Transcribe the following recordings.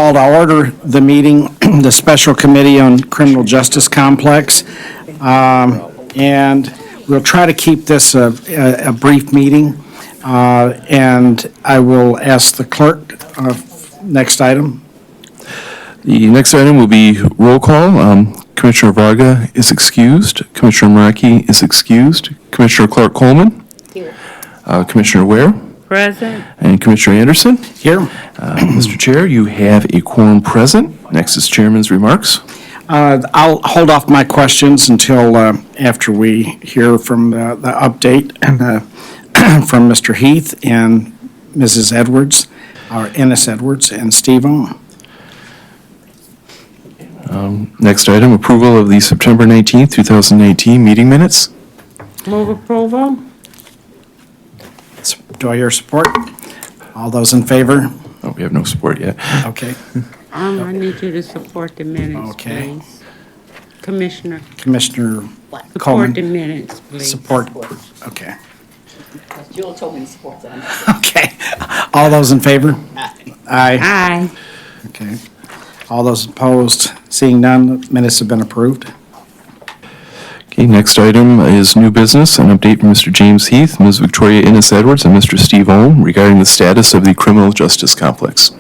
Call to order the meeting, the Special Committee on Criminal Justice Complex. And we'll try to keep this a brief meeting. And I will ask the clerk, next item. The next item will be roll call. Commissioner Varga is excused. Commissioner Maraki is excused. Commissioner Clark Coleman. Here. Commissioner Ware. Present. And Commissioner Anderson. Here. Mr. Chair, you have a quorum present. Next is Chairman's remarks. I'll hold off my questions until after we hear from the update from Mr. Heath and Mrs. Edwards, or Ennis Edwards, and Steve Ohm. Next item, approval of the September 19th, 2019 meeting minutes. Move approval. Do I hear support? All those in favor? Oh, we have no support yet. Okay. I need you to support the minutes, Okay. please. Commissioner, Commissioner support the Coleman, minutes, please. support. Okay. Jill told me to support them. Okay. All those in favor? Aye. Aye. Okay. All those opposed? Seeing none, minutes have been approved. Okay, next item is new business, an update from Mr. James Heath, Ms. Victoria Ennis Edwards, and Mr. Steve Ohm regarding the status of the criminal justice complex.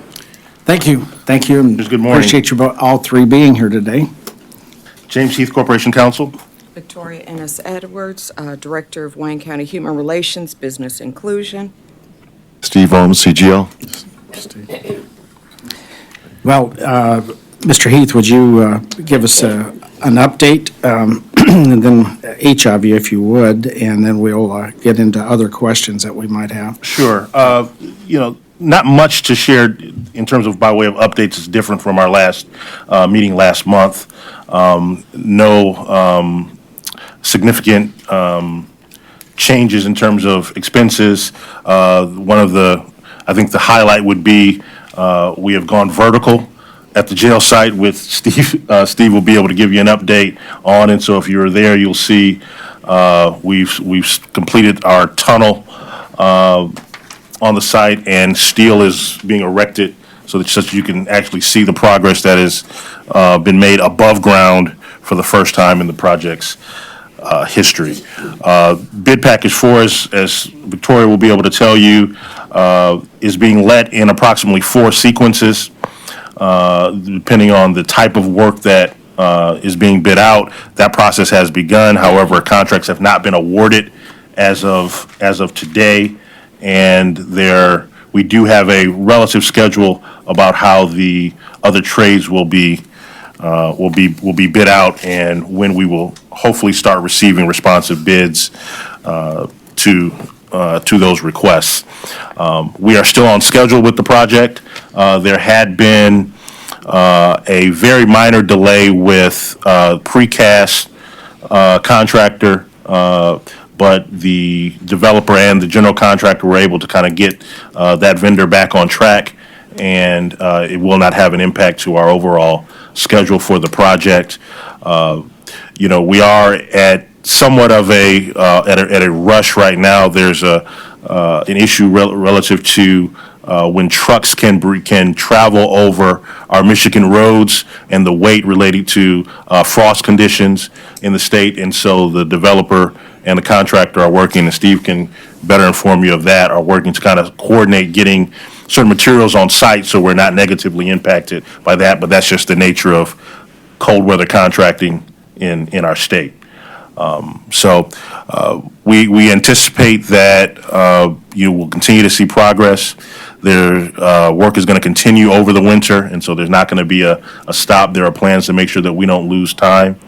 Thank you. Thank you. and Good morning. Appreciate you all three being here today. James Heath Corporation Counsel. Victoria Ennis Edwards, Director of Wayne County Human Relations, Business Inclusion. Steve Ohm, CGL. Well, Mr. Heath, would you give us an update? And then each of you, if you would, and then we'll get into other questions that we might have. Sure. Not much to share in terms of by way of updates. It's different from our last meeting last month. No significant changes in terms of expenses. I think the highlight would be we have gone vertical at the jail site with Steve. Steve will be able to give you an update on it. So if you're there, you'll see we've completed our tunnel on the site, and steel is being erected so that you can actually see the progress that has been made above ground for the first time in the project's history. Bid package 4, as Victoria will be able to tell you, is being let in approximately 4 sequences, depending on the type of work that is being bid out. That process has begun. However, contracts have not been awarded as of today, and we do have a relative schedule about how the other trades will be bid out, and when we will hopefully start receiving responsive bids to those requests. We are still on schedule with the project. There had been a very minor delay with precast contractor, but the developer and the general contractor were able to kind of get that vendor back on track, and it will not have an impact to our overall schedule for the project. We are at somewhat of a rush right now. There's an issue relative to when trucks can travel over our Michigan roads and the weight related to frost conditions in the state. And so the developer and the contractor are working, and Steve can better inform you of that, are working to kind of coordinate getting certain materials on site so we're not negatively impacted by that. But that's just the nature of cold weather contracting in our state. We anticipate that you will continue to see progress. Their work is going to continue over the winter, and so there's not going to be a stop. There are plans to make sure that we don't lose time,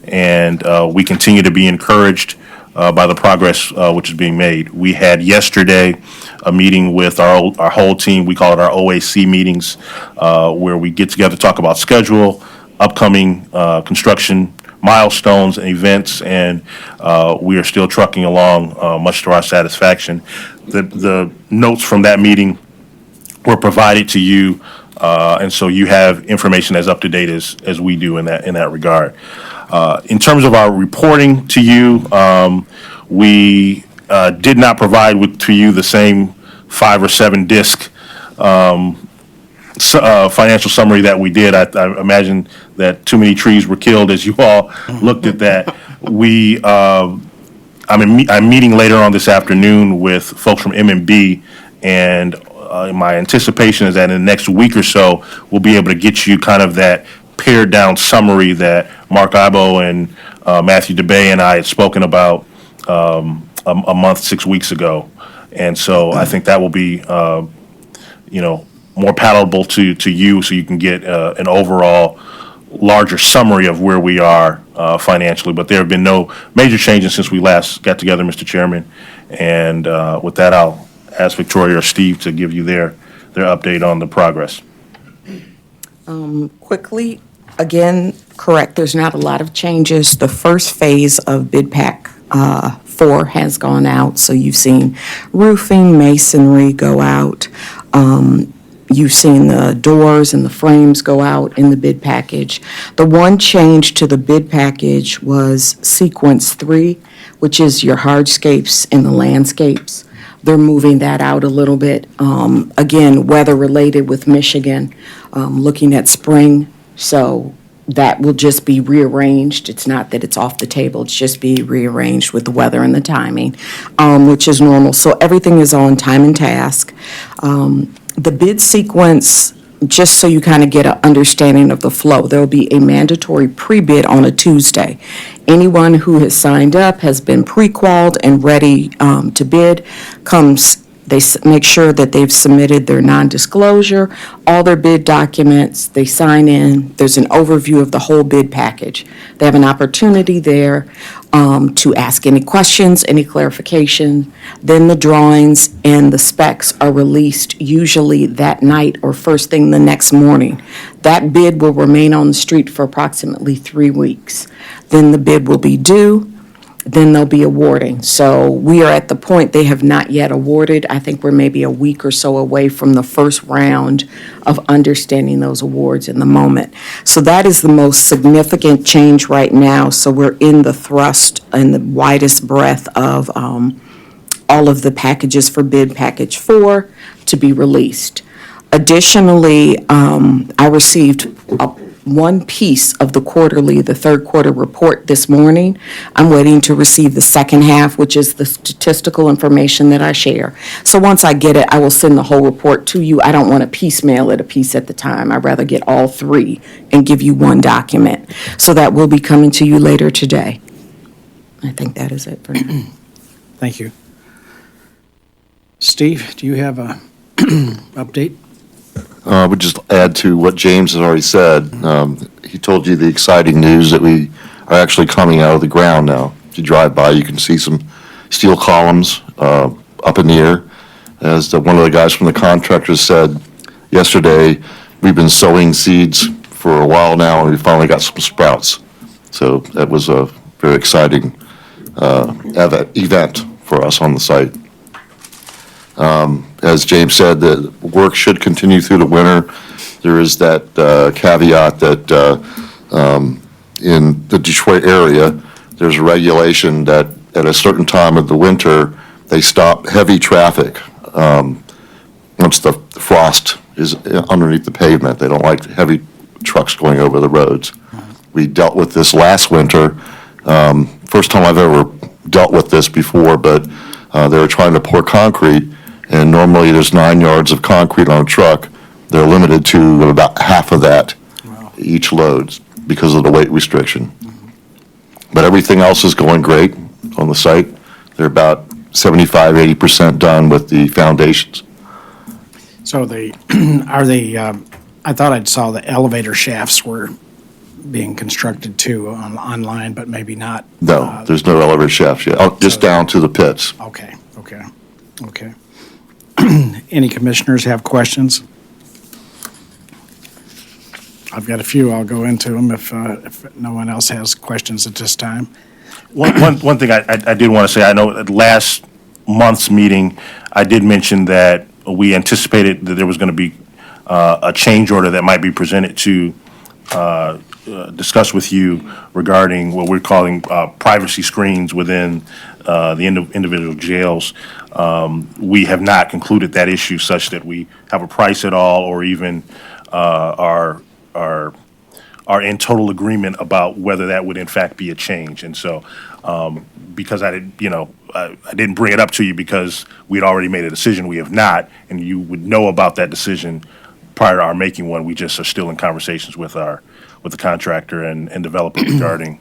and we continue to be encouraged by the progress which is being made. We had yesterday a meeting with our whole team. We call it our OAC meetings, where we get together to talk about schedule, upcoming construction milestones and events, and we are still trucking along much to our satisfaction. The notes from that meeting were provided to you, and so you have information as up to date as we do in that regard. In terms of our reporting to you, we did not provide to you the same 5 or 7 disc financial summary that we did. I imagine that too many trees were killed as you all looked at that. I'm meeting later on this afternoon with folks from M&B, and my anticipation is that in the next week or so, we'll be able to get you kind of that pared down summary that Mark Ibo and Matthew DeBay and I had spoken about a month, 6 weeks ago. And so I think that will be, more palatable to you, so you can get an overall larger summary of where we are financially. But there have been no major changes since we last got together, Mr. Chairman. And with that, I'll ask Victoria or Steve to give you their update on the progress. Quickly, again, correct, there's not a lot of changes. The first phase of Bid Pack 4 has gone out, so you've seen roofing, masonry go out. You've seen the doors and the frames go out in the bid package. The one change to the bid package was Sequence 3, which is your hardscapes and the landscapes. They're moving that out a little bit. Again, weather-related with Michigan, looking at spring, so that will just be rearranged. It's not that it's off the table, it's just be rearranged with the weather and the timing, which is normal. So everything is on time and task. The bid sequence, just so you kind of get an understanding of the flow, there will be a mandatory pre-bid on a Tuesday. Anyone who has signed up, has been pre-qualified and ready to bid, they make sure that they've submitted their non-disclosure, all their bid documents, they sign in, there's an overview of the whole bid package. They have an opportunity there to ask any questions, any clarification. Then the drawings and the specs are released usually that night or first thing the next morning. That bid will remain on the street for approximately 3 weeks. Then the bid will be due, then they'll be awarding. So we are at the point they have not yet awarded. I think we're maybe a week or so away from the first round of understanding those awards in the moment. So that is the most significant change right now. So we're in the thrust and the widest breadth of all of the packages for bid package 4 to be released. Additionally, I received one piece of the third quarter report this morning. I'm waiting to receive the second half, which is the statistical information that I share. So once I get it, I will send the whole report to you. I don't want to piecemeal it a piece at the time. I'd rather get all 3 and give you one document. So that will be coming to you later today. I think that is it for now. Thank you. Steve, do you have a update? I would just add to what James has already said. He told you the exciting news that we are actually coming out of the ground now. If you drive by, you can see some steel columns up in the air. As one of the guys from the contractors said yesterday, we've been sowing seeds for a while now, and we finally got some sprouts. So that was a very exciting event for us on the site. As James said, the work should continue through the winter. There is that caveat that in the Detroit area, there's a regulation that at a certain time of the winter, they stop heavy traffic once the frost is underneath the pavement. They don't like heavy trucks going over the roads. We dealt with this last winter. First time I've ever dealt with this before, but they were trying to pour concrete, and normally there's 9 yards of concrete on a truck. They're limited to about half of that each load because of the weight restriction. But everything else is going great on the site. They're about 75, 80% done with the foundations. So I thought I saw the elevator shafts were being constructed too online, but maybe not. No, there's no elevator shafts yet, just down to the pits. Okay. Any commissioners have questions? I've got a few. I'll go into them if no one else has questions at this time. One thing I did want to say, I know at last month's meeting, I did mention that we anticipated that there was going to be a change order that might be presented to discuss with you regarding what we're calling privacy screens within the individual jails. We have not concluded that issue such that we have a price at all or even are in total agreement about whether that would in fact be a change. And so, because I didn't bring it up to you because we had already made a decision, we have not, and you would know about that decision prior to our making one. We just are still in conversations with the contractor and developer regarding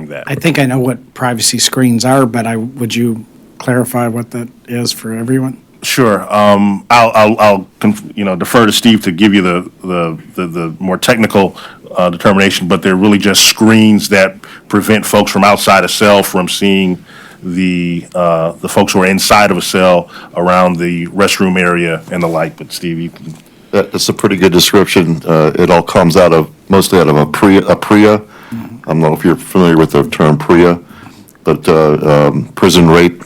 that. I think I know what privacy screens are, but would you clarify what that is for everyone? Sure. I'll defer to Steve to give you the more technical determination, but they're really just screens that prevent folks from outside a cell from seeing the folks who are inside of a cell around the restroom area and the like. But Steve, you can. That's a pretty good description. It all comes mostly out of a PREA. I don't know if you're familiar with the term PREA, but prison rape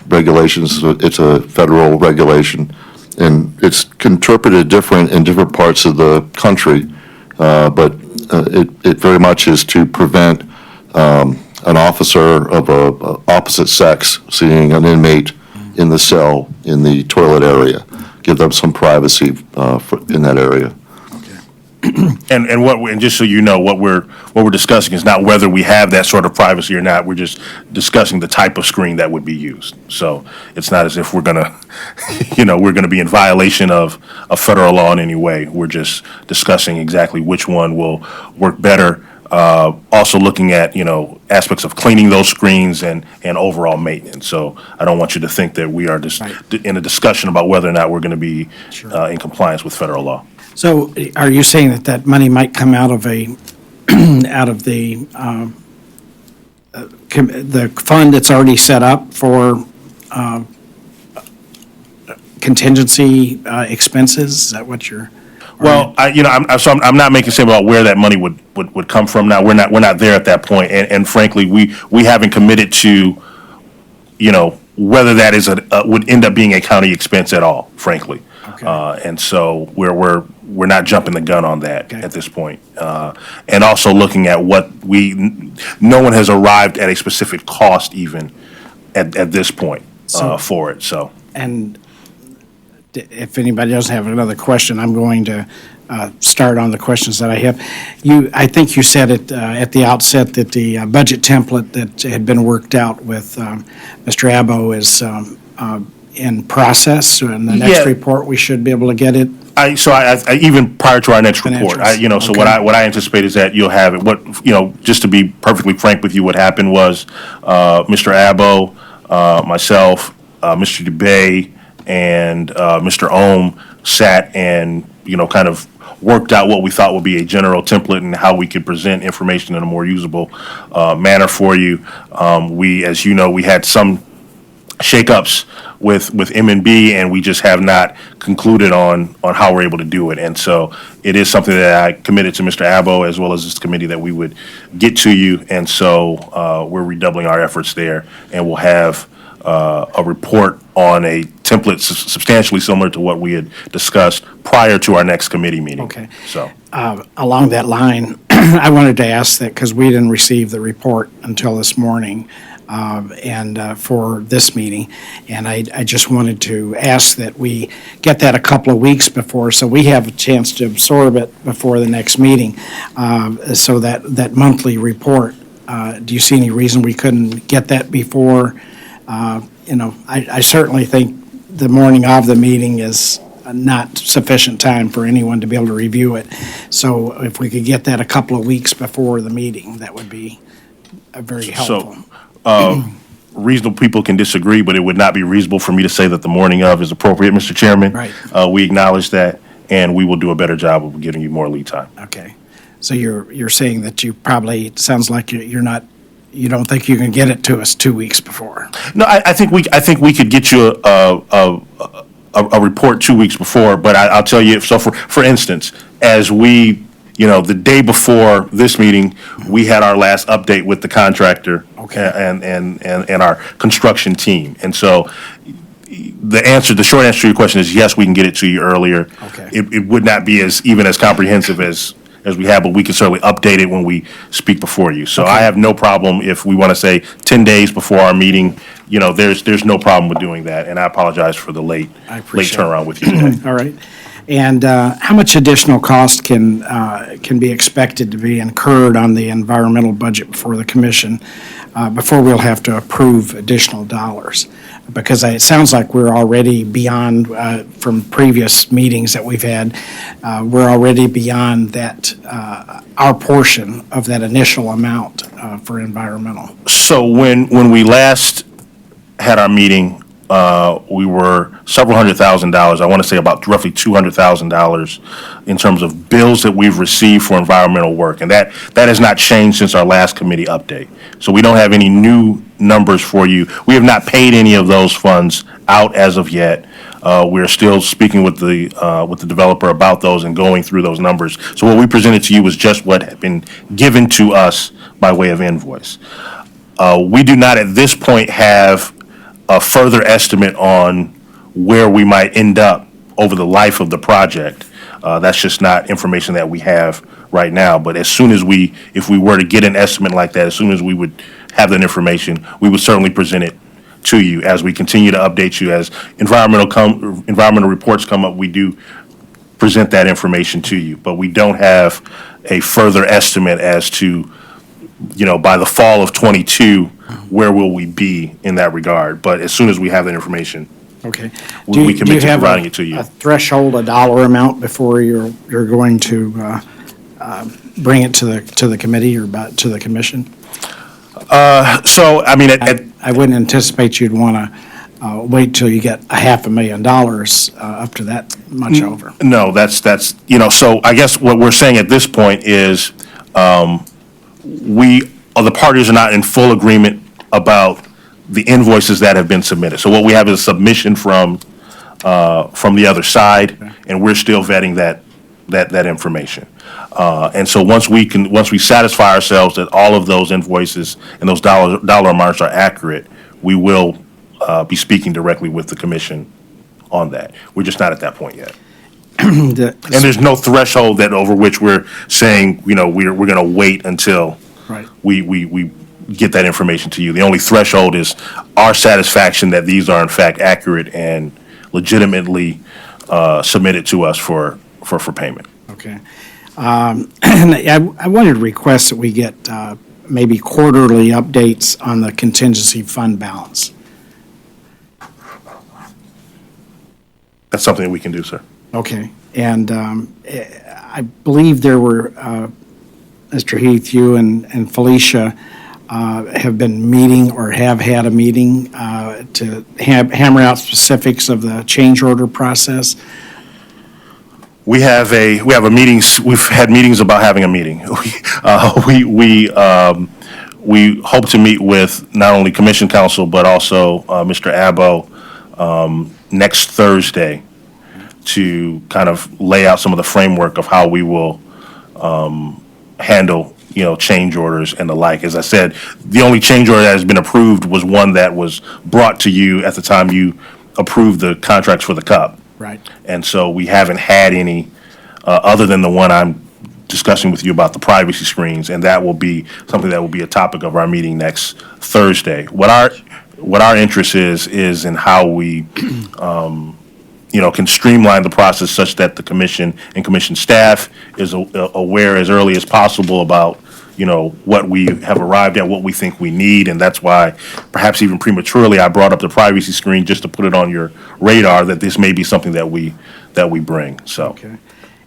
regulations. It's a federal regulation, and it's interpreted different in different parts of the country. But it very much is to prevent an officer of a opposite sex seeing an inmate in the cell in the toilet area. Give them some privacy in that area. And just so you know, what we're discussing is not whether we have that sort of privacy or not. We're just discussing the type of screen that would be used. So it's not as if we're gonna, we're gonna be in violation of federal law in any way. We're just discussing exactly which one will work better. Also looking at, aspects of cleaning those screens and overall maintenance. So I don't want you to think that we are just in a discussion about whether or not we're going to be in compliance with federal law. So are you saying that money might come out of out of the fund that's already set up for contingency expenses? Is that what you're? Well, I'm not making a statement about where that money would come from now. We're not there at that point. And frankly, we haven't committed to, whether that is would end up being a county expense at all, frankly. Okay. And so we're not jumping the gun on that at this point. And also looking at no one has arrived at a specific cost even at this point for it, so. And if anybody doesn't have another question, I'm going to start on the questions that I have. I think you said it at the outset that the budget template that had been worked out with Mr. Abbo is in process. So in the next report, we should be able to get it. I even prior to our next report, Financials. So what I anticipate is that you'll have it. Just to be perfectly frank with you, what happened was Mr. Abbo, myself, Mr. DeBay, and Mr. Ohm sat and, kind of worked out what we thought would be a general template and how we could present information in a more usable manner for you. As you know, we had some shakeups with M&B, and we just have not concluded on how we're able to do it. And so it is something that I committed to Mr. Abbo as well as this committee that we would get to you. And so we're redoubling our efforts there, and we'll have a report on a template substantially similar to what we had discussed prior to our next committee meeting. Okay. So, Along that line, I wanted to ask that because we didn't receive the report until this morning and for this meeting. And I just wanted to ask that we get that a couple of weeks before so we have a chance to absorb it before the next meeting. So that monthly report, do you see any reason we couldn't get that before? I certainly think the morning of the meeting is not sufficient time for anyone to be able to review it. So if we could get that a couple of weeks before the meeting, that would be very helpful. Reasonable people can disagree, but it would not be reasonable for me to say that the morning of is appropriate, Mr. Chairman. Right. We acknowledge that, and we will do a better job of giving you more lead time. Okay. So you're saying that you probably, it sounds like you don't think you can get it to us 2 weeks before? No, I think we could get you a report 2 weeks before, but I'll tell you, so for instance, as we, the day before this meeting, we had our last update with the contractor and our construction team. And so the short answer to your question is yes, we can get it to you earlier. Okay. It would not be as comprehensive as we have, but we can certainly update it when we speak before you. So I have no problem if we want to say 10 days before our meeting, there's no problem with doing that. And I apologize for the late I appreciate it. turnaround with you today. All right. And how much additional cost can be expected to be incurred on the environmental budget before the commission, before we'll have to approve additional dollars? Because it sounds like we're already beyond, from previous meetings that we've had, we're already beyond that, our portion of that initial amount for environmental. So when we last had our meeting, we were several $100,000, I want to say about roughly $200,000 in terms of bills that we've received for environmental work. And that has not changed since our last committee update. So we don't have any new numbers for you. We have not paid any of those funds out as of yet. We're still speaking with the developer about those and going through those numbers. So what we presented to you was just what had been given to us by way of invoice. We do not at this point have a further estimate on where we might end up over the life of the project. That's just not information that we have right now. But as soon as if we were to get an estimate like that, as soon as we would have that information, we would certainly present it to you as we continue to update you. As environmental reports come up, we do present that information to you. But we don't have a further estimate as to, by the fall of '22, where will we be in that regard? But as soon as we have that information, Okay. we Do commit you to have providing it to you. a threshold, a dollar amount before you're going to bring it to the committee or to the commission? So, I mean, I wouldn't anticipate you'd want to wait till you get $500,000 up to that much over. no, that's, so I guess what we're saying at this point is, the parties are not in full agreement about the invoices that have been submitted. So what we have is a submission from the other side, and we're still vetting that information. And so once we satisfy ourselves that all of those invoices and those dollar amounts are accurate, we will be speaking directly with the commission on that. We're just not at that point yet. And there's no threshold that over which we're saying, we're going to wait until Right. we get that information to you. The only threshold is our satisfaction that these are in fact accurate and legitimately submitted to us for payment. Okay. And I wanted to request that we get maybe quarterly updates on the contingency fund balance. That's something that we can do, sir. Okay. And I believe there were, Mr. Heath, you and Felicia have been meeting or have had a meeting to hammer out specifics of the change order process. We have a meeting, we've had meetings about having a meeting. We hope to meet with not only Commission Counsel, but also Mr. Abbo next Thursday to kind of lay out some of the framework of how we will handle, change orders and the like. As I said, the only change order that has been approved was one that was brought to you at the time you approved the contracts for the CUP. Right. And so we haven't had any, other than the one I'm discussing with you about the privacy screens, and that will be something that will be a topic of our meeting next Thursday. What our interest is in how we, can streamline the process such that the commission and commission staff is aware as early as possible about, what we have arrived at, what we think we need, and that's why, perhaps even prematurely, I brought up the privacy screen just to put it on your radar that this may be something that we bring, so. Okay.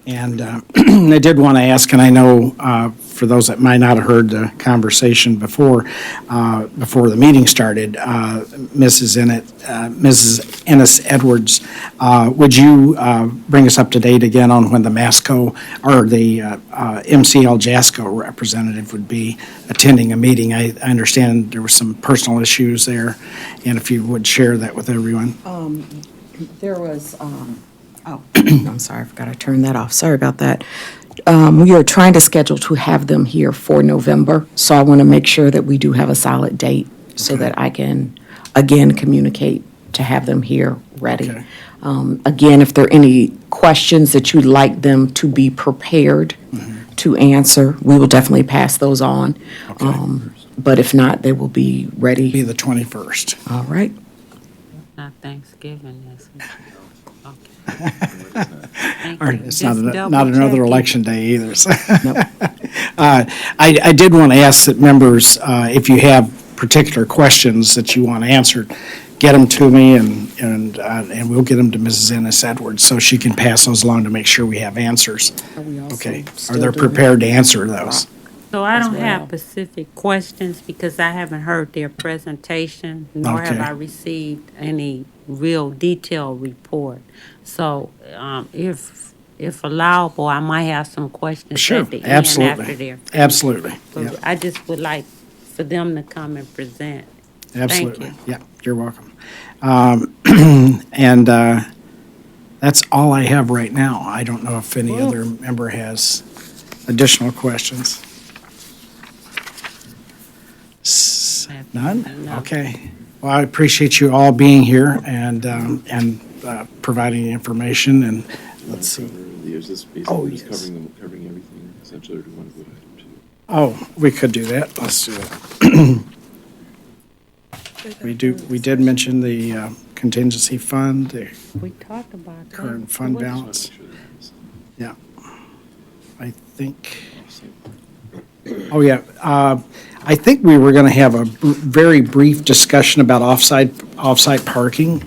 And I did want to ask, and I know for those that might not have heard the conversation before the meeting started, Mrs. Ennis Edwards, would you bring us up to date again on when the MASCO or the MCL JASCO representative would be attending a meeting? I understand there were some personal issues there, and if you would share that with everyone. There was, I'm sorry, I forgot to turn that off. Sorry about that. We are trying to schedule to have them here for November, so I want to make sure that we do have a solid date so that I can, again, communicate to have them here ready. Okay. Again, if there are any questions that you'd like them to be prepared to answer, we will definitely pass those on. But if not, they will be ready. Be the 21st. All right. Not Thanksgiving, is it? Okay. Thank Or you. it's Just not double another checking. election day either. So. I did want to ask that members, if you have particular questions that you want answered, get them to me and we'll get them to Mrs. Ennis Edwards so she can pass those along to make sure we have answers. Okay. Are they prepared to answer those? So I don't well. have specific questions because I haven't heard their presentation, nor have Okay. I received any real detailed report. So, if allowable, I might have some questions Sure, at the end after absolutely. their. Absolutely. But Yeah, I just would like for them to come and present. absolutely. you. Yeah, you're welcome. And that's all I have right now. I don't know if any other member has additional questions. None? No. Okay. Well, I appreciate you all being here and providing the information, and let's see. Is this Oh, basically just yes. covering everything essentially, or do you want to go ahead to? Oh, we could do that. Let's do it. We did mention the contingency fund, the We talked about that. current fund What- balance. Yeah. I think, oh, yeah. I think we were going to have a very brief discussion about off-site parking.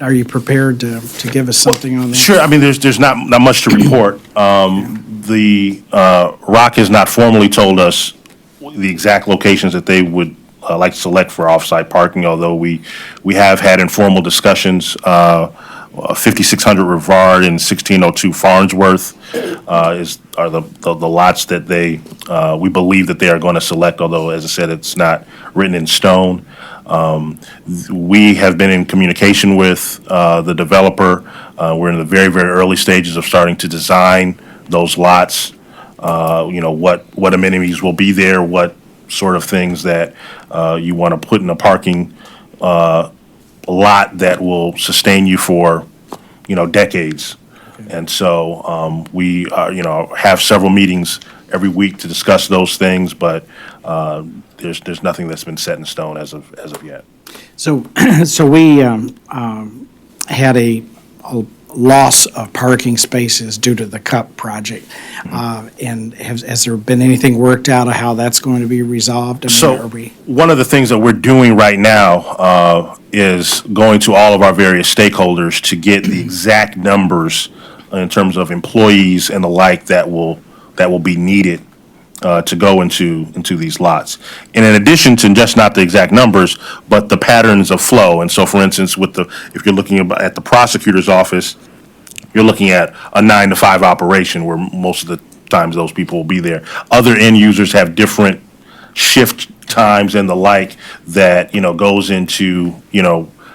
Are you prepared to give us something on that? Sure, I mean, there's not much to report. The ROC has not formally told us the exact locations that they would like to select for off-site parking, although we have had informal discussions. 5600 Rivard and 1602 Farnsworth are the lots that we believe that they are going to select, although, as I said, it's not written in stone. We have been in communication with the developer. We're in the very, very early stages of starting to design those lots. What amenities will be there, what sort of things that you want to put in a parking lot that will sustain you for, decades. And so we have several meetings every week to discuss those things, but there's nothing that's been set in stone as of yet. So we had a loss of parking spaces due to the CUP project. And has there been anything worked out of how that's going to be resolved? I mean, So are we- one of the things that we're doing right now is going to all of our various stakeholders to get the exact numbers in terms of employees and the like that will be needed to go into these lots. And in addition to just not the exact numbers, but the patterns of flow. And so, for instance, if you're looking at the prosecutor's office, you're looking at a 9 to 5 operation where most of the times those people will be there. Other end users have different shift times and the like that, goes into,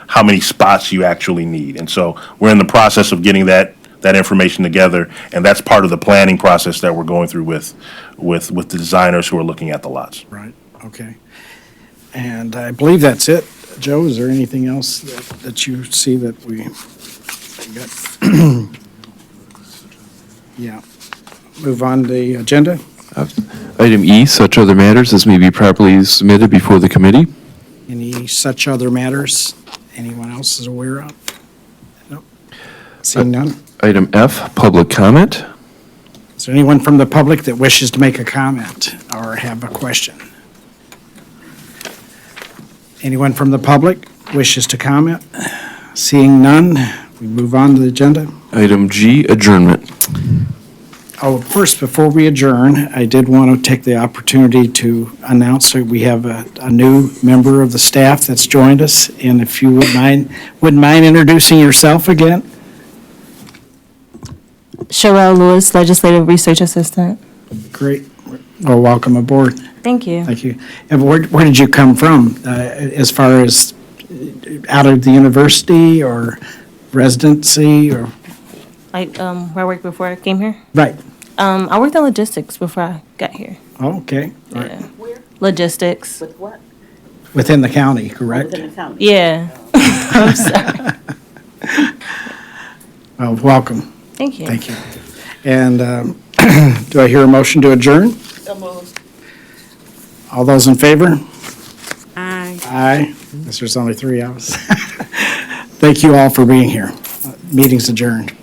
how many spots you actually need. And so we're in the process of getting that information together, and that's part of the planning process that we're going through with the designers who are looking at the lots. Right, okay. And I believe that's it. Joe, is there anything else that you see that we got? Yeah. Move on to the agenda. Item E, such other matters as may be properly submitted before the committee. Any such other matters anyone else is aware of? Nope. Seeing none? Item F, public comment. Is there anyone from the public that wishes to make a comment or have a question? Anyone from the public wishes to comment? Seeing none, we move on to the agenda. Item G, adjournment. Oh, first, before we adjourn, I did want to take the opportunity to announce that we have a new member of the staff that's joined us. And if you wouldn't mind introducing yourself again? Sherelle Lewis, Legislative Research Assistant. Great. Well, welcome aboard. Thank you. Thank you. And where did you come from, as far as out of the university or residency or? Like, where I worked before I came here. Right. I worked in logistics before I got here. Oh, okay. All right. Yeah. Logistics. Within the county, correct? Yeah. I'm sorry. Well, welcome. Thank you. Thank you. And do I hear a motion to adjourn? All those in favor? Aye. Aye. Guess there's only three of us. Thank you all for being here. Meeting's adjourned.